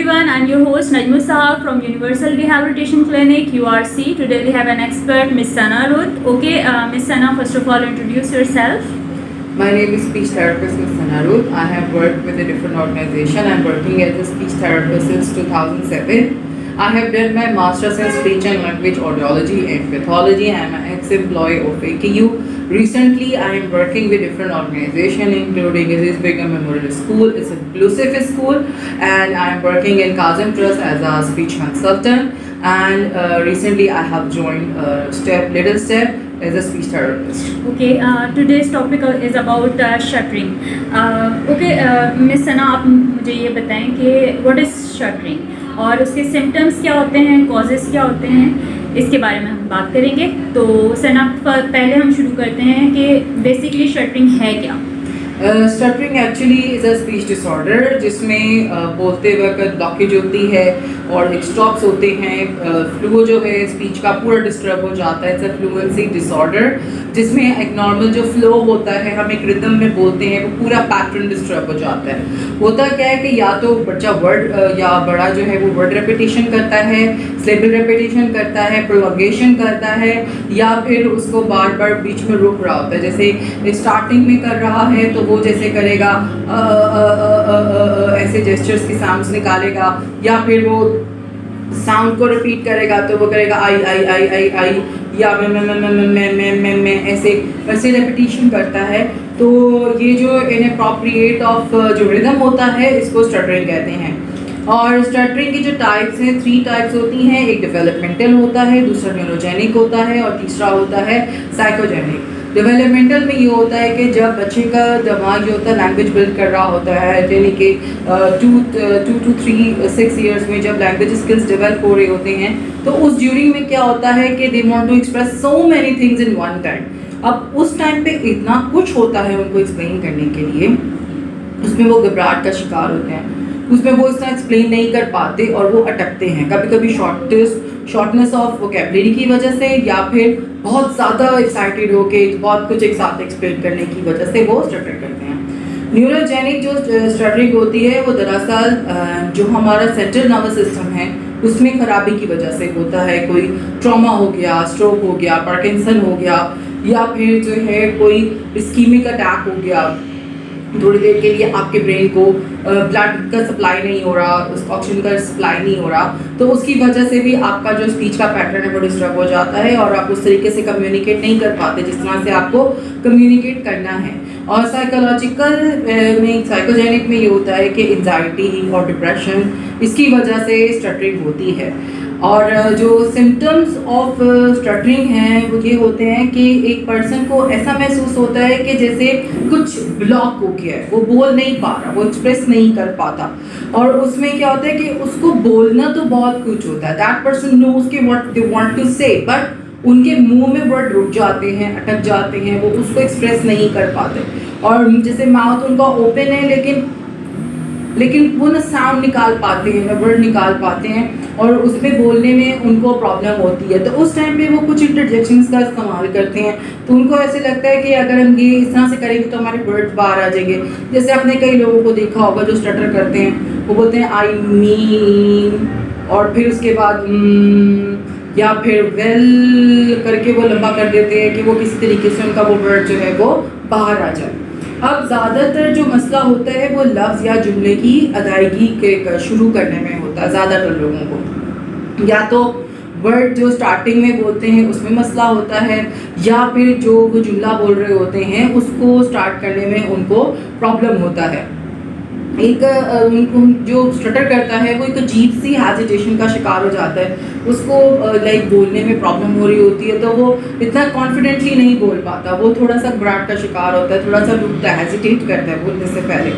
everyone, I'm your host Najmu Sahab from Universal Rehabilitation Clinic, URC. Today we have an expert, Miss Sana Ruth. Okay, Miss Sana, first of all, introduce yourself. My name is speech therapist Ms. Sana Ruth. I have worked with a different organization. I'm working as a speech therapist since 2007. I have done my master's in speech and language audiology and pathology. I am an ex-employee of AKU. Recently, I am working with different organizations, including Aziz Begum Memorial School. It's an inclusive school, and I am working in Kazim Trust as a speech consultant. And recently, I have joined Little Step as a speech therapist. Okay, today's topic is about shuttering. Miss Sana, आप मुझे ये बताएं कि what is shuttering और उसके symptoms क्या होते हैं, कॉजेस क्या होते हैं, इसके बारे में हम बात करेंगे. तो सना, पहले हम शुरू करते हैं कि बेसिकली शटरिंग है क्या. Stuttering actually is a speech disorder जिसमें बोलते वक्त ब्लॉकेज होती है और एक स्टॉप्स होते हैं. फ्लो जो है स्पीच का पूरा डिस्टर्ब हो जाता है. इट्स अ फ्लुएंसी डिसऑर्डर जिसमें एक नॉर्मल जो फ्लो होता है, हम एक रिदम में बोलते हैं, वो पूरा पैटर्न डिस्टर्ब हो जाता है. होता क्या है कि या तो बच्चा वर्ड या बड़ा जो है वो वर्ड रेपिटेशन करता है, सिलेबल रेपिटेशन करता है, प्रोलॉन्गेशन करता है, या फिर उसको बार बार बीच में रुक रहा होता है. जैसे स्टार्टिंग में कर रहा है तो वो जैसे करेगा ऐसे जेस्चर्स के साउंड्स निकालेगा, या फिर वो साउंड को रिपीट करेगा तो वो करेगा आई आई आई आई आई, या मैं ऐसे ऐसे रेपिटेशन करता है. तो ये जो इनअप्रोप्रिएट ऑफ जो रिदम होता है इसको स्टटरिंग कहते हैं. और स्टटरिंग की जो टाइप्स हैं, 3 टाइप्स होती हैं. एक डेवलपमेंटल होता है, दूसरा न्यूरोजेनिक होता है और तीसरा होता है साइकोजेनिक. डेवलपमेंटल में ये होता है कि जब बच्चे का दिमाग जो होता है लैंग्वेज बिल्ड कर रहा होता है, यानी कि 2 to 6 ईयर्स में जब लैंग्वेज स्किल्स डेवलप हो रहे होते हैं, तो उस ड्यूरिंग में क्या होता है कि they want to express so many things in one time. अब उस टाइम पे इतना कुछ होता है उनको एक्सप्लेन करने के लिए, उसमें वो घबराहट का शिकार होते हैं, उसमें वो इस तरह एक्सप्लेन नहीं कर पाते और वो अटकते हैं. कभी कभी शॉर्टनेस ऑफ वोकैबुलरी की वजह से, या फिर बहुत ज़्यादा एक्साइटेड होके बहुत कुछ एक साथ एक्सप्लेन करने की वजह से वो स्टटर करते हैं. न्यूरोजेनिक जो स्टटरिंग होती है वो दरअसल जो हमारा सेंट्रल नर्वस सिस्टम है उसमें खराबी की वजह से होता है. कोई ट्रॉमा हो गया, स्ट्रोक हो गया, पार्किंसन हो गया, या फिर जो है कोई इस्कीमिक अटैक हो गया, थोड़ी देर के लिए आपके ब्रेन को ब्लड का सप्लाई नहीं हो रहा, उस ऑक्सीजन का सप्लाई नहीं हो रहा, तो उसकी वजह से भी आपका जो स्पीच का पैटर्न है वो डिस्टर्ब हो जाता है और आप उस तरीके से कम्युनिकेट नहीं कर पाते जिस तरह से आपको कम्युनिकेट करना है. और साइकोलॉजिकल में, साइकोजेनिक में ये होता है कि एंजाइटी और डिप्रेशन, इसकी वजह से स्टटरिंग होती है. और जो सिम्टम्स ऑफ स्टटरिंग हैं वो ये होते हैं कि एक पर्सन को ऐसा महसूस होता है कि जैसे कुछ ब्लॉक हो गया है, वो बोल नहीं पा रहा, वो एक्सप्रेस नहीं कर पाता. और उसमें क्या होता है कि उसको बोलना तो बहुत कुछ होता है, दैट पर्सन नोज के व्हाट दे वांट टू से, बट उनके मुंह में वर्ड रुक जाते हैं, अटक जाते हैं, वो उसको एक्सप्रेस नहीं कर पाते. और जैसे माउथ उनका ओपन है लेकिन वो ना साउंड निकाल पाते हैं, वर्ड निकाल पाते हैं, और उसमें बोलने में उनको प्रॉब्लम होती है. तो उस टाइम पे वो कुछ इंटरजेक्शंस का इस्तेमाल करते हैं. तो उनको ऐसे लगता है कि अगर हम ये इस तरह से करेंगे तो हमारे वर्ड्स बाहर आ जाएंगे. जैसे आपने कई लोगों को देखा होगा जो स्टटर करते हैं, वो बोलते हैं आई मीन, और फिर उसके बाद या फिर वेल करके वो लंबा कर देते हैं कि वो किसी तरीके से उनका वो वर्ड जो है वो बाहर आ जाए. अब ज़्यादातर जो मसला होता है वो लफ्ज़ या जुमले की अदायगी के शुरू करने में होता है. ज़्यादातर लोगों को या तो वर्ड जो स्टार्टिंग में बोलते हैं उसमें मसला होता है, या फिर जो वो जुमला बोल रहे होते हैं उसको स्टार्ट करने में उनको प्रॉब्लम होता है. एक जो स्टटर करता है वो एक अजीब सी हेजिटेशन का शिकार हो जाता है. उसको लाइक बोलने में प्रॉब्लम हो रही होती है तो वो इतना कॉन्फिडेंटली नहीं बोल पाता, वो थोड़ा सा घबराहट का शिकार होता है, थोड़ा सा रुकता है, हेजिटेट करता है बोलने से पहले.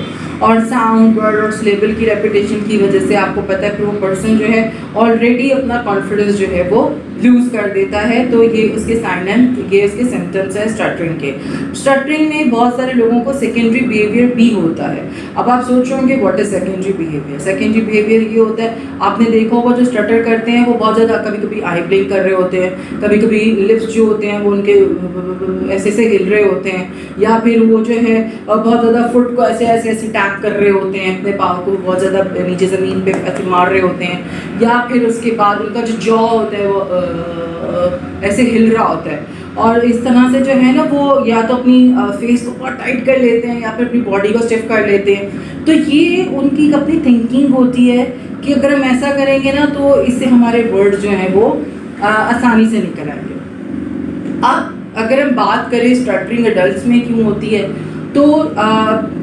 और साउंड, वर्ड और सिलेबल की रेपिटेशन की वजह से आपको पता है कि वो पर्सन जो है ऑलरेडी अपना कॉन्फिडेंस जो है वो लूज कर देता है, तो ये उसके साइन है, ये उसके सिम्टम्स है स्टटरिंग के। स्टटरिंग में बहुत सारे लोगों को सेकेंडरी बिहेवियर भी होता है। अब आप सोच रहे होंगे what is secondary behaviour. Secondary behaviour ये होता है, आपने देखा होगा जो स्टटर करते हैं वो बहुत ज़्यादा कभी कभी आई ब्लिंक कर रहे होते हैं, कभी कभी लिप्स जो होते हैं वो उनके ऐसे ऐसे हिल रहे होते हैं, या फिर वो जो है बहुत ज़्यादा फुट को ऐसे ऐसे ऐसे टैप कर रहे होते हैं, अपने पाँव को बहुत ज़्यादा नीचे ज़मीन पे ऐसे मार रहे होते हैं, या फिर उसके बाद उनका जो जॉ होता है वो ऐसे हिल रहा होता है। और इस तरह से जो है ना वो या तो अपनी फेस को बहुत टाइट कर लेते हैं या फिर अपनी बॉडी को स्टिफ कर लेते हैं। तो ये उनकी अपनी थिंकिंग होती है कि अगर हम ऐसा करेंगे ना तो इससे हमारे वर्ड जो हैं वो आसानी से निकल आएंगे। अब अगर हम बात करें स्टटरिंग एडल्ट्स में क्यों होती है, तो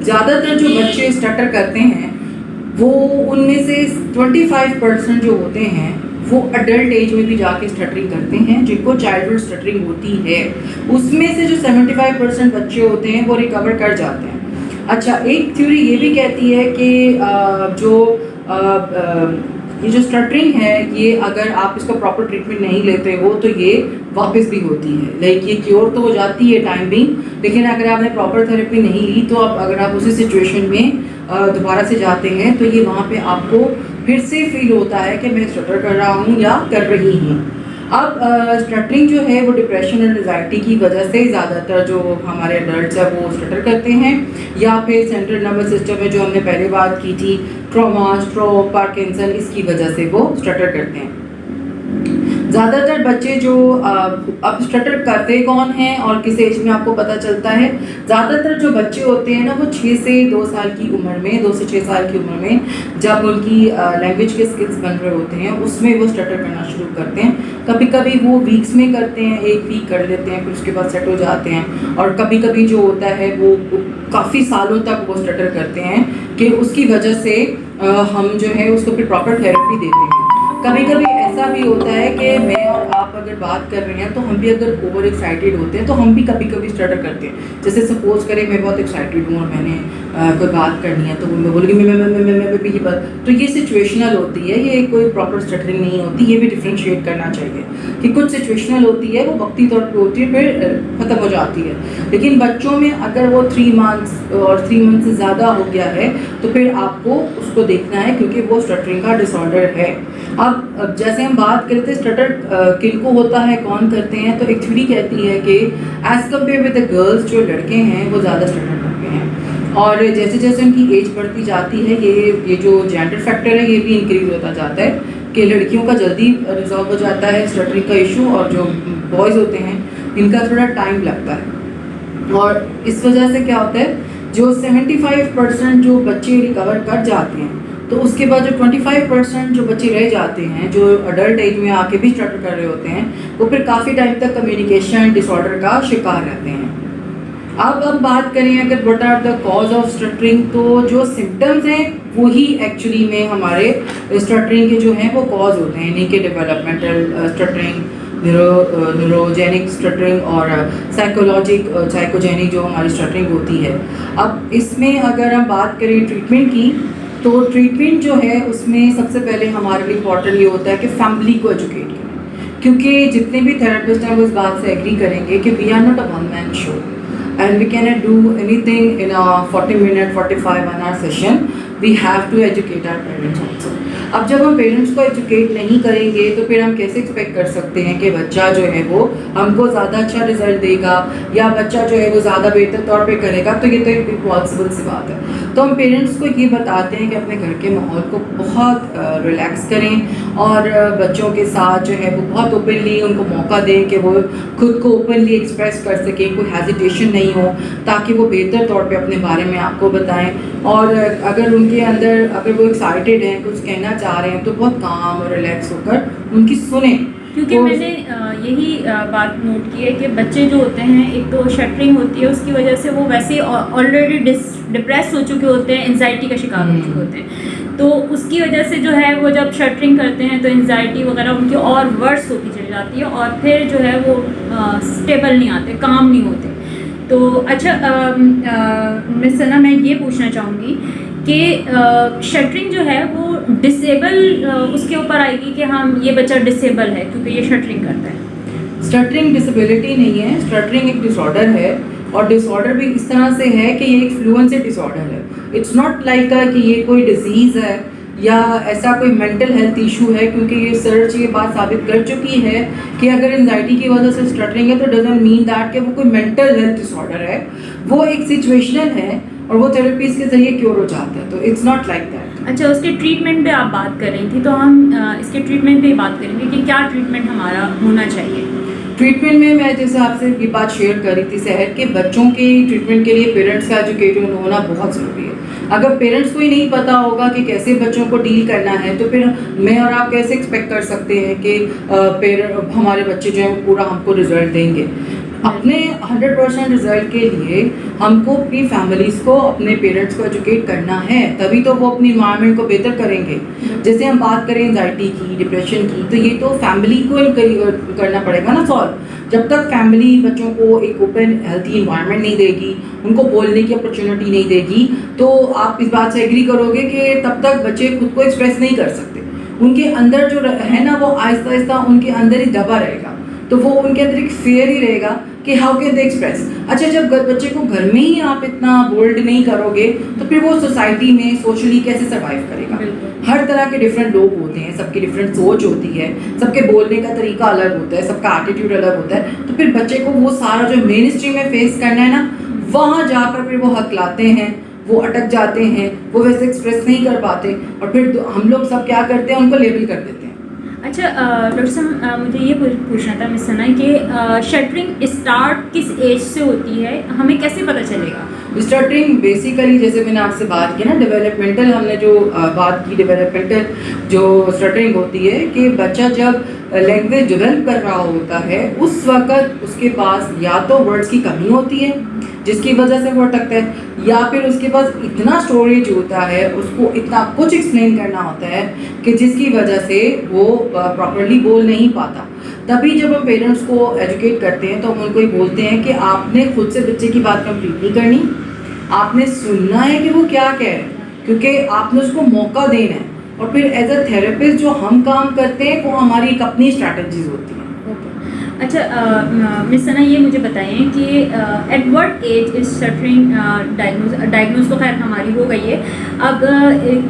ज़्यादातर जो बच्चे स्टटर करते हैं वो उनमें से 25% जो होते हैं वो अडल्ट एज में भी जाके स्टटरिंग करते हैं, जिनको चाइल्डहुड स्टटरिंग होती है। उसमें से जो 75% बच्चे होते हैं वो रिकवर कर जाते हैं। अच्छा, एक थ्योरी ये भी कहती है कि ये जो स्टटरिंग है ये अगर आप इसका प्रॉपर ट्रीटमेंट नहीं लेते हो तो ये वापस भी होती है। लाइक ये क्योर तो हो जाती है टाइम बिंग, लेकिन अगर आपने प्रॉपर थेरेपी नहीं ली तो अगर आप उसी सिचुएशन में दोबारा से जाते हैं तो ये वहाँ पे आपको फिर से फील होता है कि मैं स्टटर कर रहा हूँ या कर रही हूँ। अब स्टटरिंग जो है वो डिप्रेशन और एंजाइटी की वजह से ज़्यादातर जो हमारे एडल्ट्स है वो स्टटर करते हैं, या फिर सेंट्रल नर्वस सिस्टम में जो हमने पहले बात की थी ट्रॉमा, स्ट्रोक, पार्किंसन, इसकी वजह से वो स्टटर करते हैं। ज़्यादातर बच्चे जो अब स्टटर करते कौन हैं और किस एज में आपको पता चलता है, ज़्यादातर जो बच्चे होते हैं ना वो 6 से 2 साल की उम्र में, 2 से 6 साल की उम्र में जब उनकी लैंग्वेज के स्किल्स बन रहे होते हैं उसमें वो स्टटर करना शुरू करते हैं। कभी कभी वो वीक्स में करते हैं, 1 वीक कर लेते हैं, फिर उसके बाद सेट हो जाते हैं। और कभी कभी जो होता है वो काफ़ी सालों तक वो स्टटर करते हैं कि उसकी वजह से हम जो है उसको फिर प्रॉपर थेरेपी देते हैं। कभी कभी ऐसा भी होता है कि मैं और आप अगर बात कर रहे हैं तो हम भी अगर ओवर एक्साइटेड होते हैं तो हम भी कभी कभी स्टटर करते हैं। जैसे सपोज करें मैं बहुत एक्साइटेड हूँ और मैंने कोई बात करनी है तो मैं बोलूँगी मैं भी बात, तो ये सिचुएशनल होती है, ये कोई प्रॉपर स्टटरिंग नहीं होती। ये भी डिफ्रेंशिएट करना चाहिए कि कुछ सिचुएशनल होती है, वो वक्ती तौर पर होती है, फिर ख़त्म हो जाती है। लेकिन बच्चों में अगर वो 3 मंथ्स और 3 मंथ से ज़्यादा हो गया है तो फिर आपको उसको देखना है, क्योंकि वो स्टटरिंग का डिसऑर्डर है। अब जैसे हम बात करते हैं स्टटर किन को होता है, कौन करते हैं, तो एक थ्योरी कहती है कि as compare with the girls जो लड़के हैं वो ज़्यादा स्टटर करते हैं, और जैसे जैसे उनकी एज बढ़ती जाती है ये जो जेंडर फैक्टर है ये भी इंक्रीज होता जाता है कि लड़कियों का जल्दी रिजॉल्व हो जाता है स्टटरिंग का इशू, और जो बॉयज़ होते हैं इनका थोड़ा टाइम लगता है। और इस वजह से क्या होता है, जो 75% जो बच्चे रिकवर कर जाते हैं तो उसके बाद जो 25% जो बच्चे रह जाते हैं जो अडल्ट एज में आके भी स्टटर कर रहे होते हैं वो फिर काफ़ी टाइम तक कम्युनिकेशन डिसऑर्डर का शिकार रहते हैं। अब हम बात करें अगर what are the cause of stuttering, तो जो सिम्टम्स हैं वही एक्चुअली में हमारे स्टटरिंग के जो हैं वो कॉज होते हैं, यानी कि डेवलपमेंटल स्टटरिंग, न्यूरोजेनिक स्टटरिंग और साइकोजेनिक जो हमारी स्टटरिंग होती है। अब इसमें अगर हम बात करें ट्रीटमेंट की, तो ट्रीटमेंट जो है उसमें सबसे पहले हमारे लिए इम्पॉर्टेंट ये होता है कि फैमिली को एजुकेट करें, क्योंकि जितने भी थेरेपिस्ट हैं वो इस बात से एग्री करेंगे कि we are not a one man show and we cannot do anything in a 40-minute 45-hour session. We have to educate our parents also. अब जब हम पेरेंट्स को एजुकेट नहीं करेंगे तो फिर हम कैसे एक्सपेक्ट कर सकते हैं कि बच्चा जो है वो हमको ज़्यादा अच्छा रिजल्ट देगा या बच्चा जो है वो ज़्यादा बेहतर तौर पे करेगा, तो ये तो एक इम्पॉसिबल सी बात है। तो हम पेरेंट्स को ये बताते हैं कि अपने घर के माहौल को बहुत रिलैक्स करें और बच्चों के साथ जो है वो बहुत ओपनली उनको मौका दें कि वो खुद को ओपनली एक्सप्रेस कर सकें, कोई हेजिटेशन नहीं हो, ताकि वो बेहतर तौर पे अपने बारे में आपको बताएं। और अगर उनके अंदर अगर वो एक्साइटेड हैं, कुछ कहना चाह रहे हैं, तो बहुत काम और रिलैक्स होकर उनकी सुने। क्योंकि मैंने यही बात नोट की है कि बच्चे जो होते हैं, एक तो शटरिंग होती है उसकी वजह से वो वैसे ऑलरेडी डिप्रेस हो चुके होते हैं, एंजाइटी का शिकार हो चुके होते हैं, तो उसकी वजह से जो है वो जब शटरिंग करते हैं तो एंजाइटी वगैरह उनकी और वर्स होती चली जाती है और फिर जो है वो स्टेबल नहीं आते, काम नहीं होते। तो अच्छा मिस सना, मैं ये पूछना चाहूँगी कि शटरिंग जो है वो डिसेबल उसके ऊपर आएगी कि हम ये बच्चा डिसेबल है क्योंकि ये शटरिंग करता है। स्टटरिंग डिसेबिलिटी नहीं है, स्टटरिंग एक डिसऑर्डर है और डिसऑर्डर भी इस तरह से है कि ये एक फ्लुएंसी डिसऑर्डर है। इट्स नॉट लाइक कि ये कोई डिजीज़ है या ऐसा कोई मेंटल हेल्थ इशू है, क्योंकि ये रिसर्च ये बात साबित कर चुकी है कि अगर एंजाइटी की वजह से स्टटरिंग है तो डजंट मीन दैट कि वो कोई मेंटल हेल्थ डिसऑर्डर है, वो एक सिचुएशनल है और वो थेरेपीज के जरिए क्योर हो जाता है, तो इट्स नॉट लाइक दैट। अच्छा, उसके ट्रीटमेंट पे आप बात कर रही थी, तो हम इसके ट्रीटमेंट पे बात करेंगे कि क्या ट्रीटमेंट हमारा होना चाहिए। ट्रीटमेंट में मैं जैसे आपसे ये बात शेयर कर रही थी सेहत के बच्चों के ट्रीटमेंट के लिए पेरेंट्स का एजुकेटेड होना बहुत ज़रूरी है। अगर पेरेंट्स को ही नहीं पता होगा कि कैसे बच्चों को डील करना है तो फिर मैं और आप कैसे एक्सपेक्ट कर सकते हैं कि हमारे बच्चे जो हैं पूरा हमको रिजल्ट देंगे। अपने 100% रिजल्ट के लिए हमको अपनी फैमिलीज़ को, अपने पेरेंट्स को एजुकेट करना है, तभी तो वो अपनी इन्वायरमेंट को बेहतर करेंगे। जैसे हम बात करें एंजाइटी की, डिप्रेशन की, तो ये तो फैमिली को करना पड़ेगा ना सॉल्व। जब तक फैमिली बच्चों को एक ओपन हेल्थी इन्वायरमेंट नहीं देगी, उनको बोलने की अपॉर्चुनिटी नहीं देगी, तो आप इस बात से एग्री करोगे कि तब तक बच्चे खुद को एक्सप्रेस नहीं कर सकते। उनके अंदर जो है ना वो आहिस्ता आहिस्ता उनके अंदर ही दबा रहेगा, तो वो उनके अंदर एक फेयर ही रहेगा कि हाउ कैन दे एक्सप्रेस। अच्छा, जब बच्चे को घर में ही आप इतना बोल्ड नहीं करोगे तो फिर वो सोसाइटी में सोशली कैसे सर्वाइव करेगा। हर तरह के डिफरेंट लोग होते हैं, सबकी डिफरेंट सोच होती है, सबके बोलने का तरीका अलग होता है, सबका एटीट्यूड अलग होता है, तो फिर बच्चे को वो सारा जो मेन स्ट्रीम में फेस करना है ना, वहाँ जाकर फिर वो हकलाते हैं, वो अटक जाते हैं, वो वैसे एक्सप्रेस नहीं कर पाते और फिर हम लोग सब क्या करते हैं, उनको लेबल कर देते हैं। अच्छा डॉक्टर साहब, मुझे ये पूछना था मिस सना कि शटरिंग स्टार्ट किस एज से होती है, हमें कैसे पता चलेगा? स्टटरिंग बेसिकली जैसे मैंने आपसे बात की ना, डेवलपमेंटल हमने जो बात की, डेवलपमेंटल जो स्टटरिंग होती है कि बच्चा जब लैंग्वेज डेवलप कर रहा होता है उस वक्त उसके पास या तो वर्ड्स की कमी होती है जिसकी वजह से वो अटकता है, या फिर उसके पास इतना स्टोरेज होता है, उसको इतना कुछ एक्सप्लेन करना होता है कि जिसकी वजह से वो प्रॉपर्ली बोल नहीं पाता। तभी जब हम पेरेंट्स को एजुकेट करते हैं तो हम उनको ही बोलते हैं कि आपने खुद से बच्चे की बात कंप्लीट नहीं करनी, आपने सुनना है कि वो क्या कह रहे हैं, क्योंकि आपने उसको मौका देना है। और फिर एज अ थेरेपिस्ट जो हम काम करते हैं वो हमारी एक अपनी स्ट्रैटेजीज होती हैं। अच्छा मिस सना, ये मुझे बताएं कि at what age is stuttering diagnose तो खैर हमारी हो गई है, अब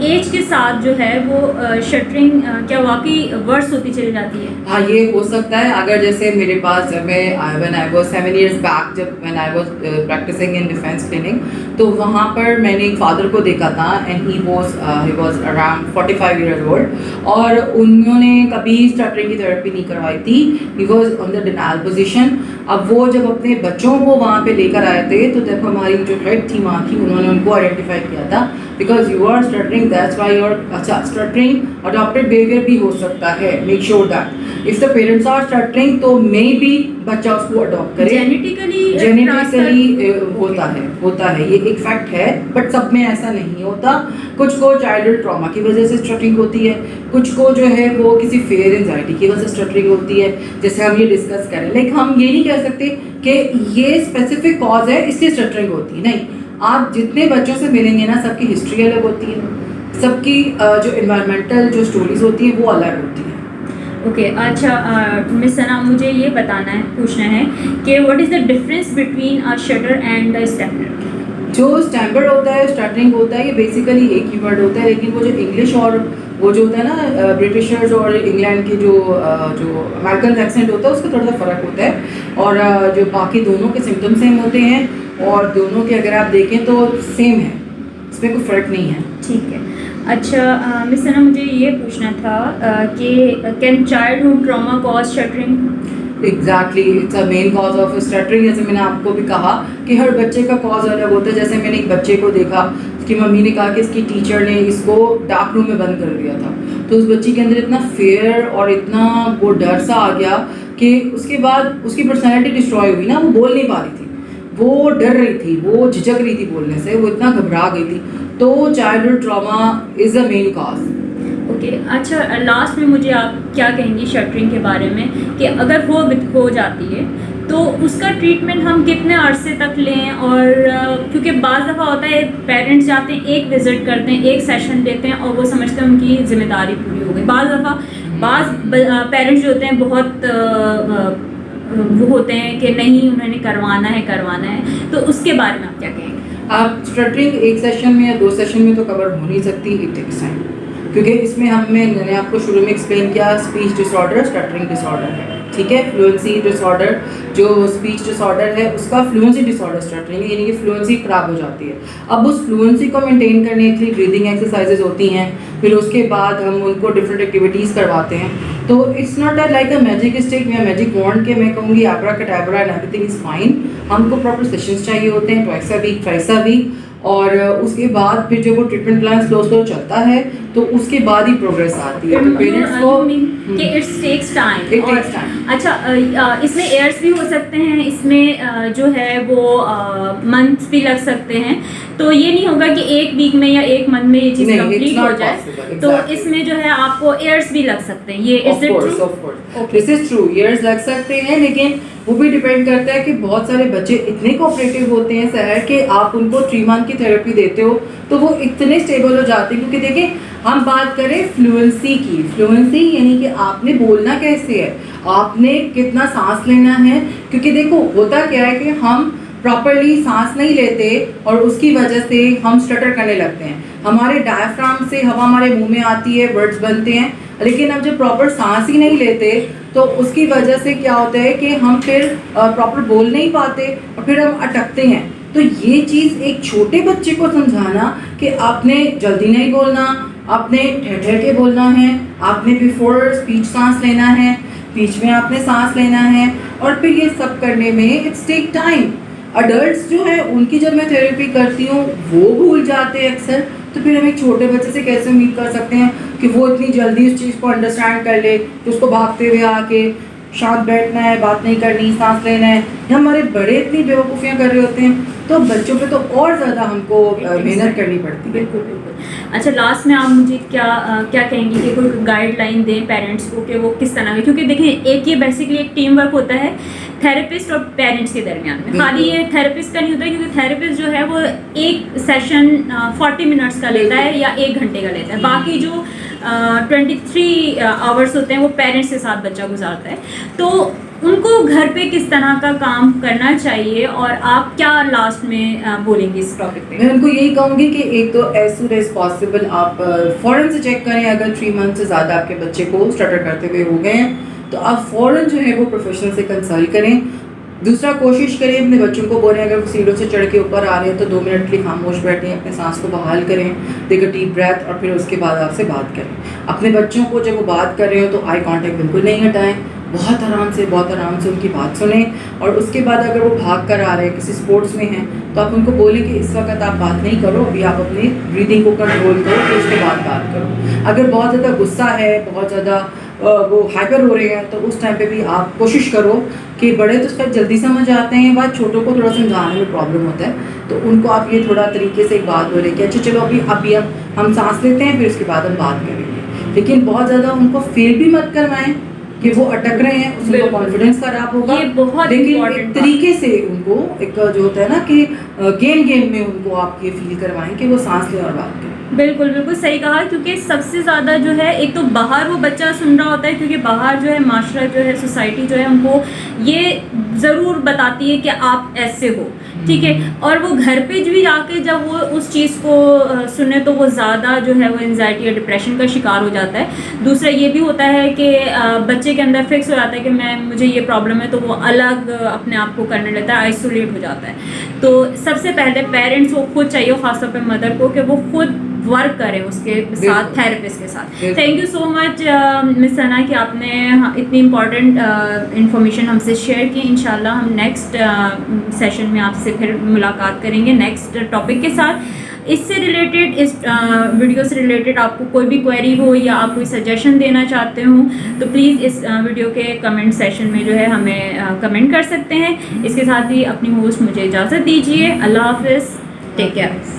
एज के साथ जो है वो शटरिंग क्या वाकई वर्स होती चली जाती है? हाँ, ये हो सकता है। अगर जैसे मेरे पास जब मैं when I was 7 years back, जब when I was practising in defence clinic, तो वहाँ पर मैंने एक फादर को देखा था and he was around 45 years old और उन्होंने कभी स्टटरिंग की थेरेपी नहीं करवाई थी। He was on the denial position. अब वो जब अपने बच्चों को वहाँ पे लेकर आए थे तो जब हमारी जो हेड थी वहाँ की, उन्होंने उनको आइडेंटिफाई किया था because you are stuttering, that's why you are. अच्छा, स्टटरिंग अडॉप्टेड बिहेवियर भी हो सकता है, make sure that if the parents are stuttering तो मे बी बच्चा उसको अडॉप्ट करे। जेनेटिकली होता है, ये एक फैक्ट है, बट सब में ऐसा नहीं होता। कुछ को चाइल्डहुड ट्रॉमा की वजह से स्टटरिंग होती है, कुछ को जो है वो किसी फेयर एंजाइटी की वजह से स्टटरिंग होती है, जैसे हम ये डिस्कस करें। लाइक हम ये नहीं कह सकते कि ये स्पेसिफिक कॉज है इसलिए स्टटरिंग होती है, नहीं। आप जितने बच्चों से मिलेंगे ना, सबकी हिस्ट्री अलग होती है, सबकी जो इन्वायरमेंटल जो स्टोरीज होती हैं वो अलग होती हैं। ओके, अच्छा मिस सना, मुझे ये पूछना है कि what is the difference between a shutter and a stammer? जो स्टैमर्ड होता है, स्टटरिंग होता है, ये बेसिकली एक ही वर्ड होता है, लेकिन वो जो इंग्लिश और वो जो होता है ना ब्रिटिशर्स और इंग्लैंड के जो अमेरिकन एक्सेंट होता है उसका थोड़ा सा फ़र्क होता है। और जो बाकी दोनों के सिम्टम्स सेम होते हैं और दोनों के अगर आप देखें तो सेम है, इसमें कोई फ़र्क नहीं है। ठीक है। अच्छा मिस सना, मुझे ये पूछना था कि can childhood trauma cause shuttering? Exactly, it's a main cause of stuttering. जैसे मैंने आपको भी कहा कि हर बच्चे का कॉज अलग होता है। जैसे मैंने एक बच्चे को देखा, उसकी मम्मी ने कहा कि इसकी टीचर ने इसको डार्क रूम में बंद कर दिया था, तो उस बच्ची के अंदर इतना फेयर और इतना वो डर सा आ गया कि उसके बाद उसकी पर्सनैलिटी डिस्ट्रॉय हुई ना, वो बोल नहीं पा रही थी, वो डर रही थी, वो झिझक रही थी बोलने से, वो इतना घबरा गई थी। तो childhood trauma is a main cause. Okay, अच्छा लास्ट में मुझे आप क्या कहेंगी शटरिंग के बारे में कि अगर हो जाती है तो उसका ट्रीटमेंट हम कितने अरसे तक लें? और क्योंकि बाज़ दफ़ा होता है पेरेंट्स जाते हैं, एक विज़िट करते हैं, एक सेशन लेते हैं और वो समझते हैं उनकी ज़िम्मेदारी पूरी हो गई। बाज़ दफ़ा पेरेंट्स जो होते हैं बहुत वो होते हैं कि नहीं, उन्होंने करवाना है, तो उसके बारे में आप क्या कहेंगे? आप स्टटरिंग एक सेशन में या 2 सेशन में तो कवर हो नहीं सकती, इट टेक्स टाइम, क्योंकि इसमें मैंने आपको शुरू में एक्सप्लेन किया, स्पीच डिसऑर्डर स्टटरिंग डिसऑर्डर है, ठीक है। फ्लुएंसी डिसऑर्डर जो स्पीच डिसऑर्डर है उसका फ्लुएंसी डिसऑर्डर स्टटरिंग है, यानी कि फ्लुएंसी खराब हो जाती है। अब उस फ्लुएंसी को मेंटेन करने के लिए ब्रीदिंग एक्सरसाइजेज होती हैं, फिर उसके बाद हम उनको डिफरेंट एक्टिविटीज़ करवाते हैं। तो it's not like a magic stick या मैजिक वॉन्ड के मैं कहूँगी abracadabra and everything is fine. हमको प्रॉपर सेशंस चाहिए होते हैं, twice a week, thrice a week, और उसके बाद फिर जब वो ट्रीटमेंट प्लान स्लो चलता है तो उसके बाद ही प्रोग्रेस आती है। तो पेरेंट्स को कि it's takes time. It takes time. अच्छा, इसमें एयर्स भी हो सकते हैं, इसमें जो है वो मंथ्स भी लग सकते हैं, तो ये नहीं होगा कि एक वीक में या एक मंथ में ये चीज़ नहीं, it's कंप्लीट not हो जाए। possible, तो exactly. इसमें जो है आपको एयर्स भी लग सकते हैं, ये is it true? Of course this is true, years लग सकते हैं, लेकिन वो भी डिपेंड करता है कि बहुत सारे बच्चे इतने कोऑपरेटिव होते हैं सहर के आप उनको 3 मंथ की थेरेपी देते हो तो वो इतने स्टेबल हो जाते हैं। क्योंकि देखिए, हम बात करें फ्लुएंसी की, फ्लुएंसी यानी कि आपने बोलना कैसे है, आपने कितना सांस लेना है। क्योंकि देखो होता क्या है कि हम प्रॉपरली सांस नहीं लेते और उसकी वजह से हम स्टटर करने लगते हैं, हमारे डायफ्राम से हवा हमारे मुंह में आती है, वर्ड्स बनते हैं, लेकिन हम जब प्रॉपर सांस ही नहीं लेते तो उसकी वजह से क्या होता है कि हम फिर प्रॉपर बोल नहीं पाते और फिर हम अटकते हैं। तो ये चीज़ एक छोटे बच्चे को समझाना कि आपने जल्दी नहीं बोलना, आपने ठहर के बोलना है, आपने बिफोर स्पीच सांस लेना है, बीच में आपने सांस लेना है, और फिर ये सब करने में इट्स टेक टाइम। अडल्ट्स जो है उनकी जब मैं थेरेपी करती हूँ वो भूल जाते हैं अक्सर, तो फिर हम एक छोटे बच्चे से कैसे उम्मीद कर सकते हैं कि वो इतनी जल्दी उस चीज़ को अंडरस्टैंड कर ले कि उसको भागते हुए आके शांत बैठना है, बात नहीं करनी, सांस लेना है। या हमारे बड़े इतनी बेवकूफ़ियाँ कर रहे होते हैं तो बच्चों पे तो और ज़्यादा हमको मेहनत करनी पड़ती है। बिल्कुल बिल्कुल। अच्छा, लास्ट में आप मुझे क्या कहेंगी कि कोई गाइडलाइन दें पेरेंट्स को कि वो किस तरह के, क्योंकि देखिए एक ये बेसिकली एक टीम वर्क होता है थेरेपिस्ट और पेरेंट्स के दरमियान में, खाली ये थेरेपिस्ट का नहीं होता है, क्योंकि थेरेपिस्ट जो है वो एक सेशन 40 मिनट्स का लेता है या 1 घंटे का लेता है, बाकी जो 23 आवर्स होते हैं वो पेरेंट्स के साथ बच्चा गुजारता है। तो उनको घर पे किस तरह का काम करना चाहिए और आप क्या लास्ट में बोलेंगे इस टॉपिक पे? मैं उनको यही कहूँगी कि एक तो एज सून एज पॉसिबल आप फ़ौरन से चेक करें, अगर 3 मंथ से ज़्यादा आपके बच्चे को स्टटर करते हुए हो गए हैं तो आप फ़ौरन जो है वो प्रोफेशनल से कंसल्ट करें। दूसरा, कोशिश करें अपने बच्चों को बोलें अगर वो सीढ़ियों से चढ़ के ऊपर आ रहे हैं तो 2 मिनट के लिए खामोश बैठें, अपने सांस को बहाल करें, टेक अ डीप ब्रेथ, और फिर उसके बाद आपसे बात करें। अपने बच्चों को जब वो बात कर रहे हो तो आई कांटेक्ट बिल्कुल नहीं हटाएं, बहुत आराम से उनकी बात सुनें, और उसके बाद अगर वो भाग कर आ रहे हैं, किसी स्पोर्ट्स में हैं, तो आप उनको बोलें कि इस वक्त आप बात नहीं करो, अभी आप अपनी ब्रीदिंग को कंट्रोल करो, फिर उसके बाद बात करो। अगर बहुत ज़्यादा गुस्सा है, बहुत ज़्यादा वो हाइपर हो रहे हैं, तो उस टाइम पे भी आप कोशिश करो कि बड़े तो उसका जल्दी समझ आते हैं बात, छोटों को थोड़ा समझाने में प्रॉब्लम होता है, तो उनको आप ये थोड़ा तरीके से एक बात बोलें कि अच्छा चलो अभी हम सांस लेते हैं, फिर उसके बाद हम बात करेंगे। लेकिन बहुत ज़्यादा उनको फील भी मत करवाएं कि वो अटक रहे हैं, उससे उनका कॉन्फिडेंस खराब होगा। ये बहुत लेकिन एक इम्पोर्टेंट तरीके से उनको एक जो होता है ना कि गेम में उनको आप ये फील करवाएं कि वो सांस लें और बात करें। बिल्कुल बिल्कुल सही कहा, क्योंकि सबसे ज़्यादा जो है एक तो बाहर वो बच्चा सुन रहा होता है, क्योंकि बाहर जो है माशरा जो है सोसाइटी जो है उनको ये ज़रूर बताती है कि आप ऐसे हो, ठीक है, और वो घर पे भी जाके जब वो उस चीज़ को सुने तो वो ज़्यादा जो है वो एंजाइटी या डिप्रेशन का शिकार हो जाता है। दूसरा ये भी होता है कि बच्चे के अंदर फिक्स हो जाता है कि मुझे ये प्रॉब्लम है, तो वो अलग अपने आप को करने लगता है, आइसोलेट हो जाता है। तो सबसे पहले पेरेंट्स को खुद चाहिए, खासतौर पर मदर को, कि वो खुद वर्क करें उसके साथ, थेरेपिस्ट के साथ। Thank you so much miss Sana कि आपने इतनी इम्पॉर्टेंट इंफॉर्मेशन हमसे शेयर की। इंशाल्लाह हम नेक्स्ट सेशन में आपसे फिर मुलाकात करेंगे नेक्स्ट टॉपिक के साथ। इससे रिलेटेड, इस वीडियो से रिलेटेड आपको कोई भी क्वेरी हो या आप कोई सजेशन देना चाहते हो तो प्लीज़ इस वीडियो के कमेंट सेशन में जो है हमें कमेंट कर सकते हैं। इसके साथ ही अपनी होस्ट मुझे इजाज़त दीजिए। अल्लाह हाफ़िज़, टेक केयर।